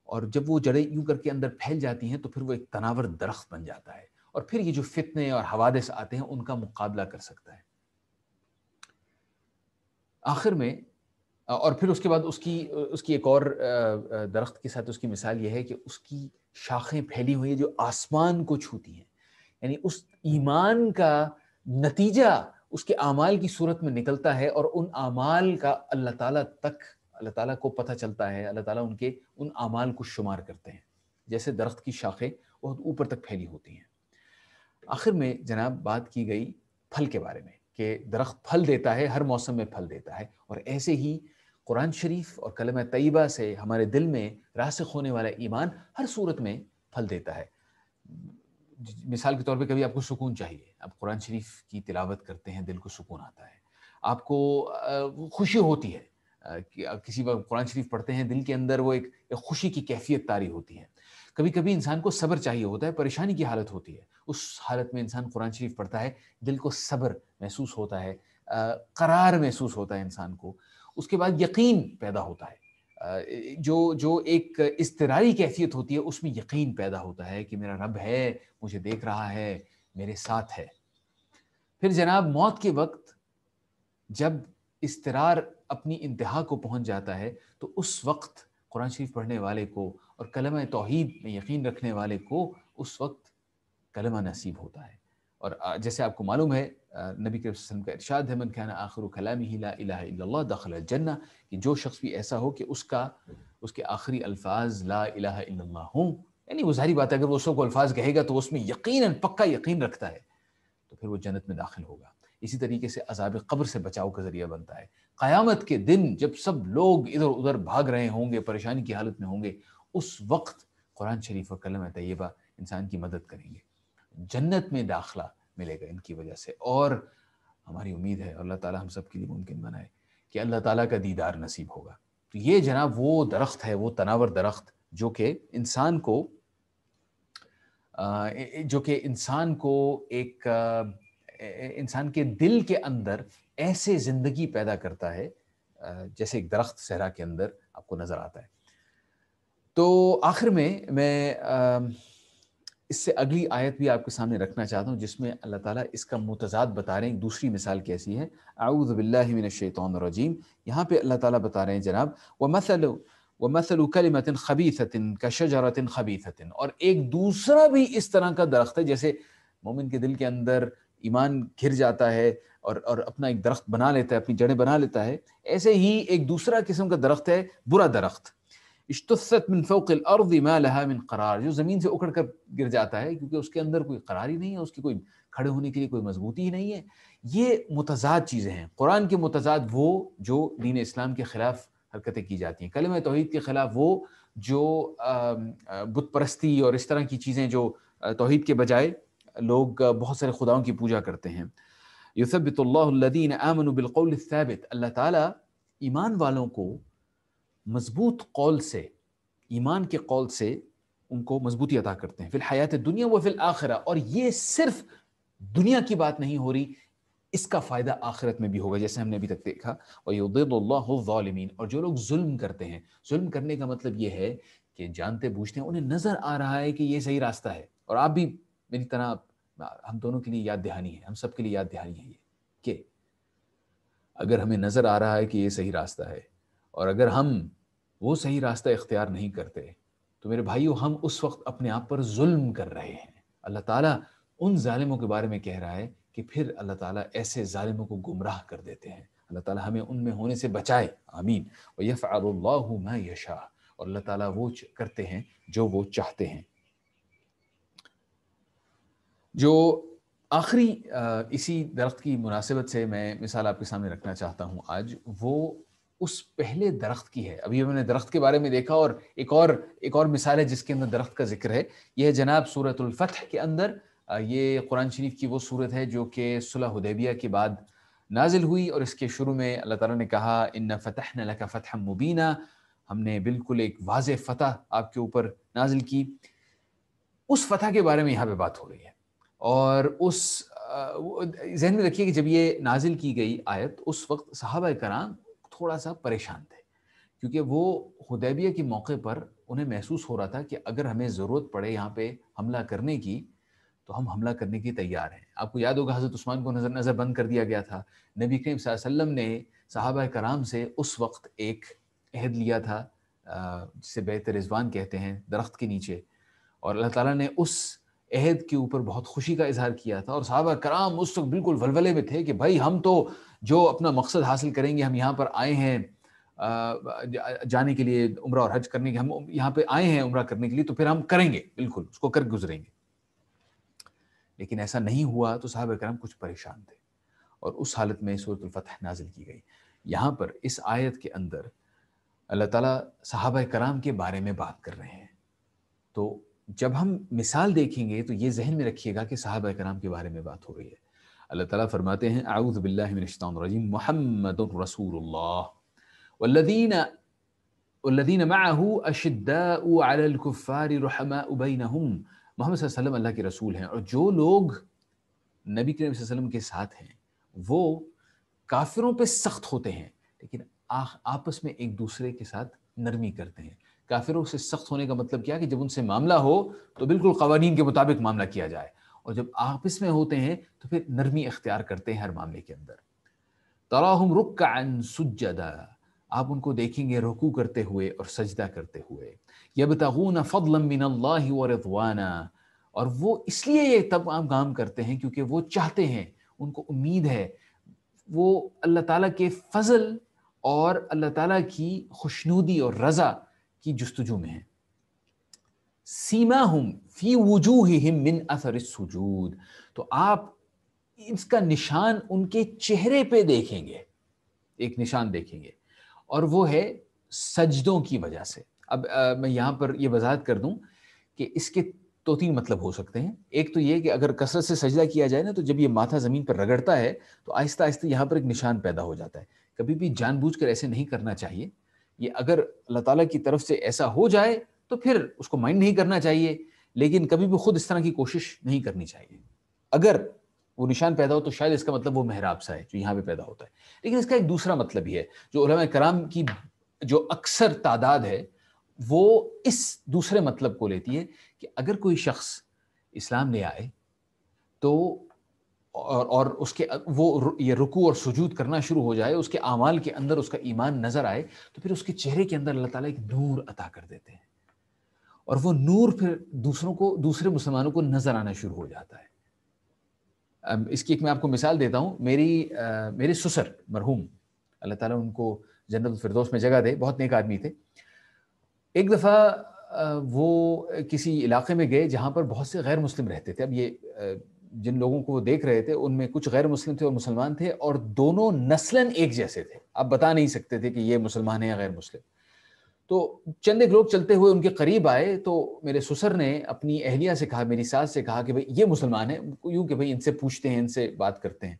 A: اور جب وہ جڑیں یوں کر کے اندر پھیل جاتی ہیں تو پھر وہ ایک تناور درخت بن جاتا ہے، اور پھر یہ جو فتنے اور حوادث آتے ہیں ان کا مقابلہ کر سکتا ہے. آخر میں اور پھر اس کے بعد اس کی ایک اور درخت کے ساتھ اس کی مثال یہ ہے کہ اس کی شاخیں پھیلی ہوئی ہیں جو آسمان کو چھوتی ہیں. یعنی اس ایمان کا نتیجہ اس کے اعمال کی صورت میں نکلتا ہے، اور ان اعمال کا اللہ تعالیٰ کو پتہ چلتا ہے، اللہ تعالیٰ ان اعمال کو شمار کرتے ہیں، جیسے درخت کی شاخیں بہت اوپر تک پھیلی ہوتی ہیں. آخر میں جناب بات کی گئی پھل کے بارے میں کہ درخت پھل دیتا ہے، ہر موسم میں پھل دیتا ہے، اور ایسے ہی قرآن شریف اور کلمہ طیبہ سے ہمارے دل میں راسخ ہونے والا ایمان ہر صورت میں پھل دیتا ہے. مثال کے طور پہ کبھی آپ کو سکون چاہیے، آپ قرآن شریف کی تلاوت کرتے ہیں، دل کو سکون آتا ہے. آپ کو خوشی ہوتی ہے کہ کسی وقت قرآن شریف پڑھتے ہیں، دل کے اندر وہ ایک خوشی کی کیفیت طاری ہوتی ہے. کبھی کبھی انسان کو صبر چاہیے ہوتا ہے، پریشانی کی حالت ہوتی ہے، اس حالت میں انسان قرآن شریف پڑھتا ہے، دل کو صبر محسوس ہوتا ہے، قرار محسوس ہوتا ہے انسان کو. اس کے بعد یقین پیدا ہوتا ہے. جو ایک اضطراری کیفیت ہوتی ہے اس میں یقین پیدا ہوتا ہے کہ میرا رب ہے، مجھے دیکھ رہا ہے، میرے ساتھ ہے۔ پھر جناب موت کے وقت جب اضطرار اپنی انتہا کو پہنچ جاتا ہے تو اس وقت قرآن شریف پڑھنے والے کو اور کلمہ توحید میں یقین رکھنے والے کو اس وقت کلمہ نصیب ہوتا ہے۔ اور جیسے آپ کو معلوم ہے نبی کریم صلی اللہ علیہ وسلم کا ارشاد ہے من کان آخر کلامہ لا الہ الا اللہ دخل الجنہ، کہ جو شخص بھی ایسا ہو کہ اس کے آخری الفاظ لا الہ الا اللہ ہوں، یعنی وہ ظاہری بات ہے اگر وہ سو کو الفاظ کہے گا تو اس میں یقیناً پکا یقین رکھتا ہے تو پھر وہ جنت میں داخل ہوگا۔ اسی طریقے سے عذاب قبر سے بچاؤ کا ذریعہ بنتا ہے۔ قیامت کے دن جب سب لوگ ادھر ادھر بھاگ رہے ہوں گے، پریشانی کی حالت میں ہوں گے، اس وقت قرآن شریف اور کلمہ طیبہ انسان کی مدد کریں گے، جنت میں داخلہ ملے گا ان کی وجہ سے۔ اور ہماری امید ہے اللہ تعالیٰ ہم سب کے لیے ممکن بنائے کہ اللہ تعالیٰ کا دیدار نصیب ہوگا۔ تو یہ جناب وہ درخت ہے، وہ تناور درخت جو کہ انسان کو ایک انسان کے دل کے اندر ایسے زندگی پیدا کرتا ہے جیسے ایک درخت صحرا کے اندر آپ کو نظر آتا ہے۔ تو آخر میں اس سے اگلی آیت بھی آپ کے سامنے رکھنا چاہتا ہوں جس میں اللہ تعالیٰ اس کا متضاد بتا رہے ہیں۔ دوسری مثال کیسی ہے؟ اعوذ باللہ من الشیطان الرجیم، یہاں پہ اللہ تعالیٰ بتا رہے ہیں جناب وَمَثَلُ كَلِمَةٍ خَبِيثَةٍ كَشَجَرَةٍ خَبِيثَةٍ، اور ایک دوسرا بھی اس طرح کا درخت ہے، جیسے مومن کے دل کے اندر ایمان گھر جاتا ہے اور اپنا ایک درخت بنا لیتا ہے، اپنی جڑیں بنا لیتا ہے، ایسے ہی ایک دوسرا قسم کا درخت ہے، برا درخت، اجتثت من فوق الارض ما لها من قرار، جو زمین سے اکھڑ کر گر جاتا ہے کیونکہ اس کے اندر کوئی قرار ہی نہیں ہے، اس کی کوئی کھڑے ہونے کے لیے کوئی مضبوطی ہی نہیں ہے۔ یہ متضاد چیزیں ہیں، قرآن کے متضاد وہ جو دین اسلام کے خلاف حرکتیں کی جاتی ہیں، کلمہ توحید کے خلاف وہ جو بت پرستی اور اس طرح کی چیزیں جو توحید کے بجائے لوگ بہت سارے خداؤں کی پوجا کرتے ہیں۔ یثبت اللہ الذین آمنوا بالقول الثابت، اللہ تعالیٰ ایمان والوں کو مضبوط قول سے، ایمان کے قول سے ان کو مضبوطی عطا کرتے ہیں، فی الحیات الدنیا و فی الآخرہ، اور یہ صرف دنیا کی بات نہیں ہو رہی، اس کا فائدہ آخرت میں بھی ہوگا جیسے ہم نے ابھی تک دیکھا۔ وَيُضِلُّ اللَّهُ الظَّالِمِينَ، اور جو لوگ ظلم کرتے ہیں، ظلم کرنے کا مطلب یہ ہے کہ جانتے بوجھتے ہیں انہیں نظر آ رہا ہے کہ یہ صحیح راستہ ہے، اور آپ بھی میری طرح، ہم دونوں کے لیے یاد دہانی ہے، ہم سب کے لیے یاد دہانی ہے یہ کہ اگر ہمیں نظر آ رہا ہے کہ یہ صحیح راستہ ہے اور اگر ہم وہ صحیح راستہ اختیار نہیں کرتے تو میرے بھائیو ہم اس وقت اپنے آپ پر ظلم کر رہے ہیں۔ اللہ تعالیٰ ان ظالموں کے بارے میں کہہ رہا ہے کہ پھر اللہ تعالیٰ ایسے ظالموں کو گمراہ کر دیتے ہیں۔ اللہ تعالیٰ ہمیں ان میں ہونے سے بچائے، آمین۔ وَيَفْعَلُ اللَّهُ مَا يَشَاءُ، اور اللہ تعالیٰ وہ کرتے ہیں جو وہ چاہتے ہیں۔ جو آخری اسی درخت کی مناسبت سے میں مثال آپ کے سامنے رکھنا چاہتا ہوں آج، وہ اس پہلے درخت کی ہے۔ ابھی ہم نے درخت کے بارے میں دیکھا، اور ایک اور مثال ہے جس کے اندر درخت کا ذکر ہے، یہ ہے جناب سورۃ الفتح کے اندر۔ یہ قرآن شریف کی وہ سورت ہے جو کہ صلح حدیبیہ کے بعد نازل ہوئی، اور اس کے شروع میں اللہ تعالیٰ نے کہا اِنَّا فَتَحْنَا لَكَ فَتْحًا مُبِينًا، ہم نے بالکل ایک واضح فتح آپ کے اوپر نازل کی۔ اس فتح کے بارے میں یہاں پہ بات ہو رہی ہے، اور اس ذہن میں رکھیے کہ جب یہ نازل کی گئی آیت اس وقت صحابہ کرام تھوڑا سا پریشان تھے، کیونکہ وہ حدیبیہ کے موقع پر انہیں محسوس ہو رہا تھا کہ اگر ہمیں ضرورت پڑے یہاں پہ حملہ کرنے کی تو ہم حملہ کرنے کی تیار ہیں۔ آپ کو یاد ہوگا حضرت عثمان کو نظر بند کر دیا گیا تھا، نبی کریم صلی اللہ علیہ وسلم نے صحابہ کرام سے اس وقت ایک عہد لیا تھا جسے بیعت رضوان کہتے ہیں، درخت کے نیچے، اور اللہ تعالیٰ نے اس عہد کے اوپر بہت خوشی کا اظہار کیا تھا، اور صحابہ کرام اس وقت بالکل ولولے میں تھے کہ بھائی ہم تو جو اپنا مقصد حاصل کریں گے، ہم یہاں پر آئے ہیں جانے کے لیے، عمرہ اور حج کرنے کے، ہم یہاں پہ آئے ہیں عمرہ کرنے کے لیے، تو پھر ہم کریں گے، بالکل اس کو کر گزریں گے۔ لیکن ایسا نہیں ہوا تو صحابہ کرام کچھ پریشان تھے، اور اس حالت میں سورۃ الفتح نازل کی گئی۔ یہاں پر اس آیت کے اندر اللہ تعالیٰ صحابہ کرام کے بارے میں بات کر رہے ہیں، تو جب ہم مثال دیکھیں گے تو یہ ذہن میں رکھیے گا کہ صحابہ کرام کے بارے میں بات ہو رہی ہے۔ اللہ تعالیٰ فرماتے ہیں اعوذ باللہ من الشیطان الرجیم محمد رسول اللہ والذین معہ اشداء علی الکفار رحماء بینہم، محمد صلی اللہ علیہ وسلم اللہ کے رسول ہیں، اور جو لوگ نبی کریم صلی اللہ علیہ وسلم کے ساتھ ہیں وہ کافروں پہ سخت ہوتے ہیں لیکن آپس میں ایک دوسرے کے ساتھ نرمی کرتے ہیں. کافروں سے سخت ہونے کا مطلب کیا کہ جب ان سے معاملہ ہو تو بالکل قوانین کے مطابق معاملہ کیا جائے، اور جب آپس میں ہوتے ہیں تو پھر نرمی اختیار کرتے ہیں ہر معاملے کے اندر. تراہم رکعا سجدا، آپ ان کو دیکھیں گے رکوع کرتے ہوئے اور سجدہ کرتے ہوئے. یبتغون فضلا من اللہ ورضوانا، اور وہ اس لیے یہ تمام کام کرتے ہیں کیونکہ وہ چاہتے ہیں، ان کو امید ہے، وہ اللہ تعالیٰ کے فضل اور اللہ تعالیٰ کی خوشنودی اور رضا کی جستجو میں ہیں. سیماہم فی وجوہہم من اثر السجود، تو آپ اس کا نشان ان کے چہرے پہ دیکھیں گے، ایک نشان دیکھیں گے، اور وہ ہے سجدوں کی وجہ سے. اب میں یہاں پر یہ وضاحت کر دوں کہ اس کے دو تین مطلب ہو سکتے ہیں. ایک تو یہ کہ اگر کثرت سے سجدہ کیا جائے نا، تو جب یہ ماتھا زمین پر رگڑتا ہے تو آہستہ آہستہ یہاں پر ایک نشان پیدا ہو جاتا ہے. کبھی بھی جان بوجھ کر ایسے نہیں کرنا چاہیے. یہ اگر اللہ تعالیٰ کی طرف سے ایسا ہو جائے تو پھر اس کو مائنڈ نہیں کرنا چاہیے، لیکن کبھی بھی خود اس طرح کی کوشش نہیں کرنی چاہیے. اگر وہ نشان پیدا ہو تو شاید اس کا مطلب وہ محراب سا ہے جو یہاں پہ پیدا ہوتا ہے. لیکن اس کا ایک دوسرا مطلب بھی ہے جو علماء کرام کی جو اکثر تعداد ہے وہ اس دوسرے مطلب کو لیتی ہے کہ اگر کوئی شخص اسلام لے آئے تو اور اس کے وہ یہ رکوع اور سجود کرنا شروع ہو جائے، اس کے اعمال کے اندر اس کا ایمان نظر آئے، تو پھر اس کے چہرے کے اندر اللہ تعالیٰ ایک نور عطا کر دیتے ہیں، اور وہ نور پھر دوسرے مسلمانوں کو نظر آنا شروع ہو جاتا ہے. اس کی ایک میں آپ کو مثال دیتا ہوں. میرے سسر مرحوم، اللہ تعالیٰ ان کو جنت الفردوس میں جگہ دے، بہت نیک آدمی تھے. ایک دفعہ وہ کسی علاقے میں گئے جہاں پر بہت سے غیر مسلم رہتے تھے. اب یہ جن لوگوں کو وہ دیکھ رہے تھے ان میں کچھ غیر مسلم تھے اور مسلمان تھے، اور دونوں نسلاً ایک جیسے تھے. آپ بتا نہیں سکتے تھے کہ یہ مسلمان ہیں یا غیر مسلم. تو چند ایک لوگ چلتے ہوئے ان کے قریب آئے تو میرے سسر نے اپنی اہلیہ سے کہا، میری ساس سے کہا کہ بھئی یہ مسلمان ہیں، یوں کہ بھئی ان سے پوچھتے ہیں، ان سے بات کرتے ہیں.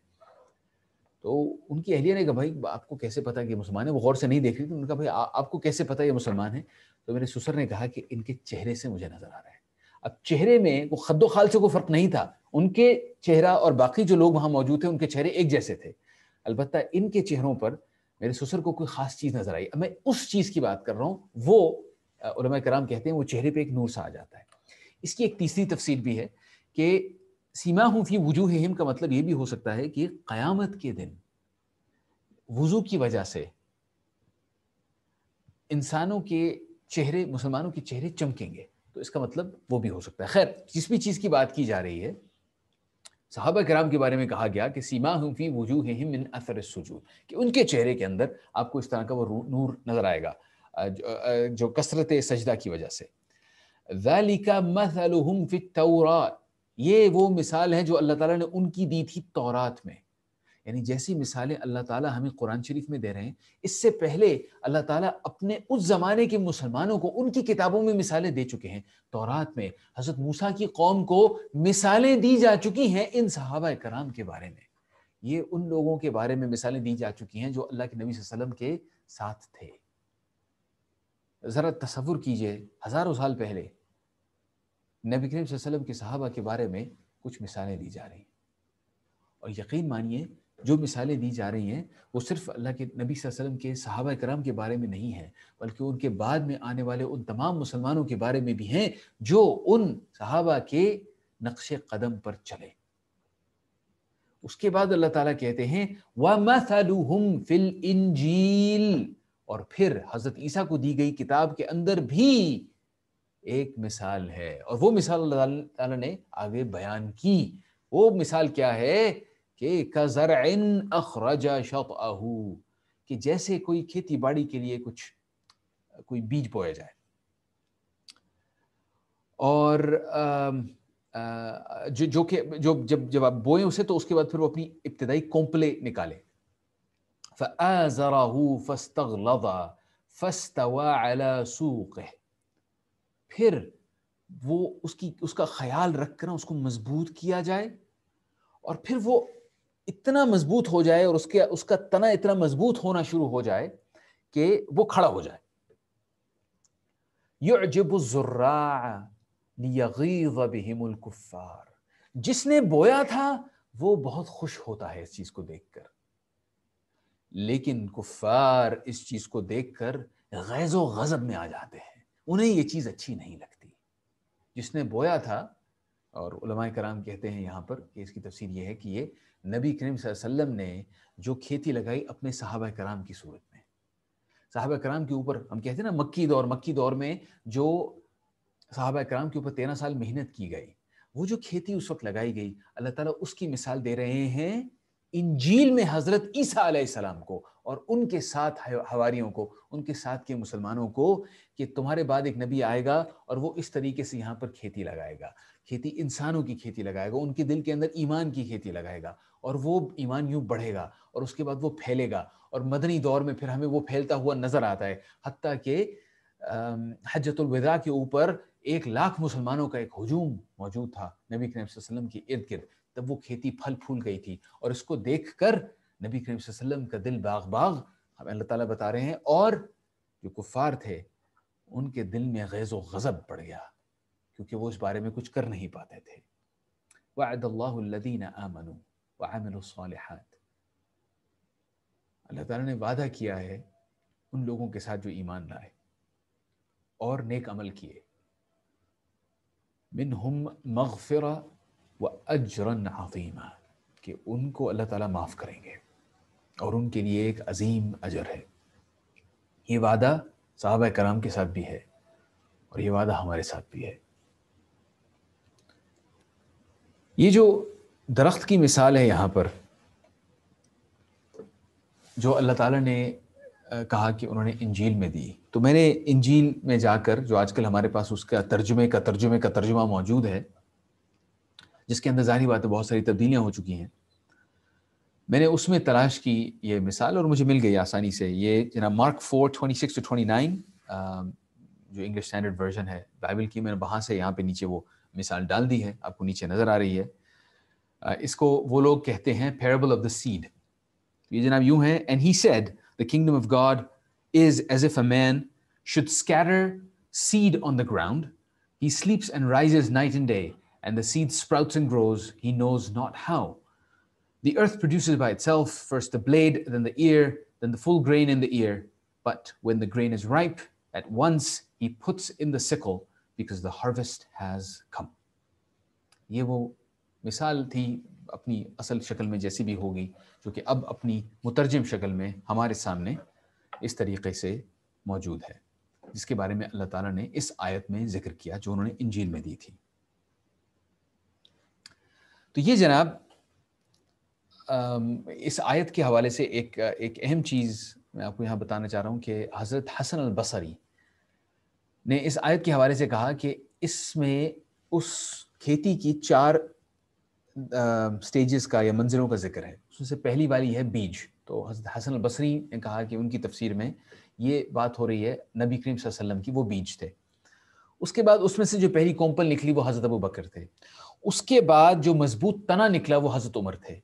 A: تو ان کی اہلیہ نے کہا بھائی آپ کو کیسے پتا کہ یہ مسلمان ہے؟ وہ غور سے نہیں دیکھ رہی تھی. انہوں نے کہا بھائی آپ کو کیسے پتا یہ مسلمان ہے؟ تو میرے سسر نے کہا کہ ان کے چہرے سے مجھے نظر آ رہا ہے. اب چہرے میں وہ خد و خال سے کوئی فرق نہیں تھا، ان کے چہرہ اور باقی جو لوگ وہاں موجود تھے ان کے چہرے ایک جیسے تھے، البتہ ان کے چہروں پر میرے سسر کو کوئی خاص چیز نظر آئی. اب میں اس چیز کی بات کر رہا ہوں، وہ علماء کرام کہتے ہیں وہ چہرے پہ ایک نور سا آ جاتا ہے. اس کی ایک تیسری تفسیر بھی ہے کہ سیماہم فی وجوہہم کا مطلب یہ بھی ہو سکتا ہے کہ قیامت کے دن وضو کی وجہ سے انسانوں کے چہرے، مسلمانوں کے چہرے چمکیں گے، تو اس کا مطلب وہ بھی ہو سکتا ہے. خیر، جس بھی چیز کی بات کی جا رہی ہے، صحابہ کرام کے بارے میں کہا گیا کہ سیماہم فی وجوہہم من اثر السجود، کہ ان کے چہرے کے اندر آپ کو اس طرح کا وہ نور نظر آئے گا جو کثرت سجدہ کی وجہ سے. ذالک مثلہم فی التوراۃ، یہ وہ مثال ہے جو اللہ تعالیٰ نے ان کی دی تھی تورات میں. یعنی جیسی مثالیں اللہ تعالیٰ ہمیں قرآن شریف میں دے رہے ہیں، اس سے پہلے اللہ تعالیٰ اپنے اس زمانے کے مسلمانوں کو ان کی کتابوں میں مثالیں دے چکے ہیں. تورات میں حضرت موسیٰ کی قوم کو مثالیں دی جا چکی ہیں ان صحابہ کرام کے بارے میں. یہ ان لوگوں کے بارے میں مثالیں دی جا چکی ہیں جو اللہ کے نبی صلی اللہ علیہ وسلم کے ساتھ تھے. ذرا تصور کیجئے، ہزاروں سال پہلے نبی کریم صلی اللہ علیہ وسلم کے صحابہ کے بارے میں کچھ مثالیں دی جا رہی ہیں، اور یقین مانیے جو مثالیں دی جا رہی ہیں وہ صرف اللہ کے نبی صلی اللہ علیہ وسلم کے صحابہ کرام کے بارے میں نہیں ہیں، بلکہ ان کے بعد میں آنے والے ان تمام مسلمانوں کے بارے میں بھی ہیں جو ان صحابہ کے نقش قدم پر چلے. اس کے بعد اللہ تعالیٰ کہتے ہیں وَمَثَلُهُمْ فِي الْإِنْجِيلِ، اور پھر حضرت عیسیٰ کو دی گئی کتاب کے اندر بھی ایک مثال ہے، اور وہ مثال اللہ تعالیٰ نے آگے بیان کی. وہ مثال کیا ہے کہ كَزَرْعٍ أَخْرَجَ شَطْأَهُ، کہ جیسے کوئی کھیتی باڑی کے لیے کوئی بیج بویا جائے، اور جب آپ بوئیں اسے تو اس کے بعد پھر وہ اپنی ابتدائی کونپلے نکالے. فَآزَرَهُ فَاسْتَغْلَظَ فَاسْتَوَى عَلَى سُوقِهِ، پھر وہ اس کا خیال رکھ کر اس کو مضبوط کیا جائے، اور پھر وہ اتنا مضبوط ہو جائے اور اس کا تنا اتنا مضبوط ہونا شروع ہو جائے کہ وہ کھڑا ہو جائے. يُعْجِبُ الزُّرَّاعَ لِيَغِيظَ بِهِمُ الْكُفَّارِ، جس نے بویا تھا وہ بہت خوش ہوتا ہے اس چیز کو دیکھ کر. لیکن کفار اس چیز کو دیکھ کر غیظ و غضب میں آ جاتے ہیں، انہیں یہ چیز اچھی نہیں لگتی۔ جس نے بویا تھا، اور علماء کرام کہتے ہیں یہاں پر کہ اس کی تفسیر یہ ہے کہ یہ نبی کریم صلی اللہ علیہ وسلم نے جو کھیتی لگائی اپنے صحابہ کرام کی صورت میں، صحابہ کرام کے اوپر ہم کہتے ہیں نا مکی دور میں جو صحابہ کرام کے اوپر 13 سال محنت کی گئی، وہ جو کھیتی اس وقت لگائی گئی، اللہ تعالیٰ اس کی مثال دے رہے ہیں انجیل میں حضرت عیسیٰ علیہ السلام کو اور ان کے ساتھ حواریوں کو، ان کے ساتھ کے مسلمانوں کو، کہ تمہارے بعد ایک نبی آئے گا اور وہ اس طریقے سے یہاں پر کھیتی لگائے گا، کھیتی انسانوں کی کھیتی لگائے گا، ان کے دل کے اندر ایمان کی کھیتی لگائے گا، اور وہ ایمان یوں بڑھے گا اور اس کے بعد وہ پھیلے گا، اور مدنی دور میں پھر ہمیں وہ پھیلتا ہوا نظر آتا ہے، حتیٰ کہ حجۃ الوداع کے اوپر 1,00,000 مسلمانوں کا ایک ہجوم موجود تھا نبی کریم صلی اللہ علیہ وسلم کے ارد گرد، تب وہ کھیتی پھل پھول گئی تھی، اور اس کو دیکھ کر نبی کریم صلی اللہ علیہ وسلم کا دل باغ باغ، ہمیں اللہ تعالیٰ بتا رہے ہیں، اور جو کفار تھے ان کے دل میں غیظ و غضب بڑھ گیا، کیونکہ وہ اس بارے میں کچھ کر نہیں پاتے تھے۔ وعد اللہ الذین آمنوا وعملوا الصالحات، اللہ تعالیٰ نے وعدہ کیا ہے ان لوگوں کے ساتھ جو ایمان لائے اور نیک عمل کیے، منہم مغفرہ وَأَجْرًا عَظِيمًا، کہ ان کو اللہ تعالیٰ معاف کریں گے اور ان کے لیے ایک عظیم اجر ہے۔ یہ وعدہ صحابہ کرام کے ساتھ بھی ہے اور یہ وعدہ ہمارے ساتھ بھی ہے۔ یہ جو درخت کی مثال ہے یہاں پر، جو اللہ تعالیٰ نے کہا کہ انہوں نے انجیل میں دی، تو میں نے انجیل میں جا کر، جو آج کل ہمارے پاس اس کا ترجمہ موجود ہے، جس کے اندر ظاہری بات ہے بہت ساری تبدیلیاں ہو چکی ہیں، میں نے اس میں تلاش کی یہ مثال اور مجھے مل گئی آسانی سے۔ یہ جناب مارک 4:26-29 جو انگلش اسٹینڈرڈ ورژن ہے بائبل کی، میں نے وہاں سے یہاں پہ نیچے وہ مثال ڈال دی ہے، آپ کو نیچے نظر آ رہی ہے۔ اس کو وہ لوگ کہتے ہیں پیربل آف دا سیڈ۔ یہ جناب یوں ہے، and he said the kingdom of God is as if a man should scatter seed on the ground. He sleeps and rises night and day, and the seed sprouts and grows, he knows not how. The earth produces by itself first the blade, then the ear, then the full grain in the ear. But when the grain is ripe, at once he puts in the sickle, because the harvest has come. یہ وہ مثال تھی اپنی اصل شکل میں جیسی بھی ہوگی، جو کہ اب اپنی مترجم شکل میں ہمارے سامنے اس طریقے سے موجود ہے، جس کے بارے میں اللہ تعالیٰ نے اس آیت میں ذکر کیا جو انہوں نے انجیل میں دی تھی۔ تو یہ جناب اس آیت کے حوالے سے ایک اہم چیز میں آپ کو یہاں بتانا چاہ رہا ہوں کہ حضرت حسن البصری نے اس آیت کے حوالے سے کہا کہ اس میں اس کھیتی کی 4 سٹیجز کا یا منزلوں کا ذکر ہے۔ اس میں سے پہلی والی ہے بیج۔ تو حضرت حسن البصری نے کہا کہ ان کی تفسیر میں یہ بات ہو رہی ہے نبی کریم صلی اللہ علیہ وسلم کی، وہ بیج تھے۔ اس کے بعد اس میں سے جو پہلی کومپل نکلی وہ حضرت ابو بکر تھے۔ اس کے بعد جو مضبوط تنا نکلا وہ حضرت عمر تھے۔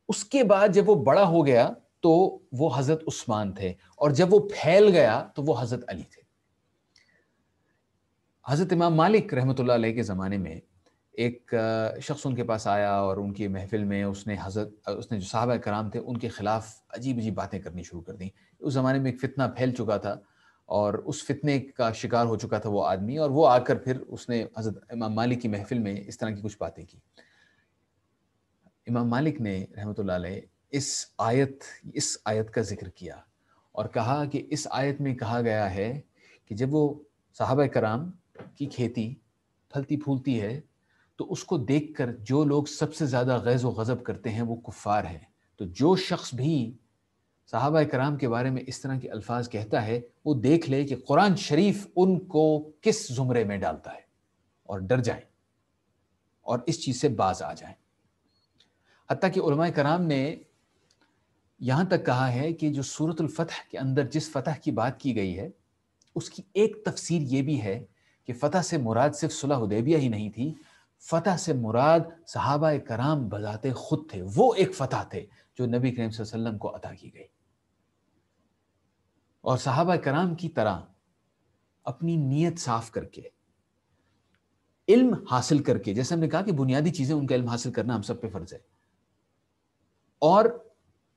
A: اس کے بعد جب وہ بڑا ہو گیا تو وہ حضرت عثمان تھے، اور جب وہ پھیل گیا تو وہ حضرت علی تھے۔ حضرت امام مالک رحمۃ اللہ علیہ کے زمانے میں ایک شخص ان کے پاس آیا اور ان کی محفل میں اس نے جو صحابہ کرام تھے ان کے خلاف عجیب عجیب باتیں کرنی شروع کر دیں۔ اس زمانے میں ایک فتنہ پھیل چکا تھا اور اس فتنے کا شکار ہو چکا تھا وہ آدمی، اور وہ آ کر پھر اس نے حضرت امام مالک کی محفل میں اس طرح کی کچھ باتیں کی۔ امام مالک نے رحمۃ اللہ علیہ اس آیت کا ذکر کیا اور کہا کہ اس آیت میں کہا گیا ہے کہ جب وہ صحابہ کرام کی کھیتی پھلتی پھولتی ہے تو اس کو دیکھ کر جو لوگ سب سے زیادہ غیظ و غضب کرتے ہیں وہ کفار ہیں۔ تو جو شخص بھی صحابہ کرام کے بارے میں اس طرح کے الفاظ کہتا ہے وہ دیکھ لے کہ قرآن شریف ان کو کس زمرے میں ڈالتا ہے، اور ڈر جائیں اور اس چیز سے باز آ جائیں۔ حتیٰ کہ علماء کرام نے یہاں تک کہا ہے کہ جو سورۃ الفتح کے اندر جس فتح کی بات کی گئی ہے اس کی ایک تفسیر یہ بھی ہے کہ فتح سے مراد صرف صلح حدیبیہ ہی نہیں تھی، فتح سے مراد صحابہ کرام بذات خود تھے، وہ ایک فتح تھے جو نبی کریم صلی اللہ علیہ وسلم کو عطا کی گئی، اور صحابہ کرام کی طرح اپنی نیت صاف کر کے، علم حاصل کر کے، جیسے ہم نے کہا کہ بنیادی چیزیں ان کا علم حاصل کرنا ہم سب پہ فرض ہے، اور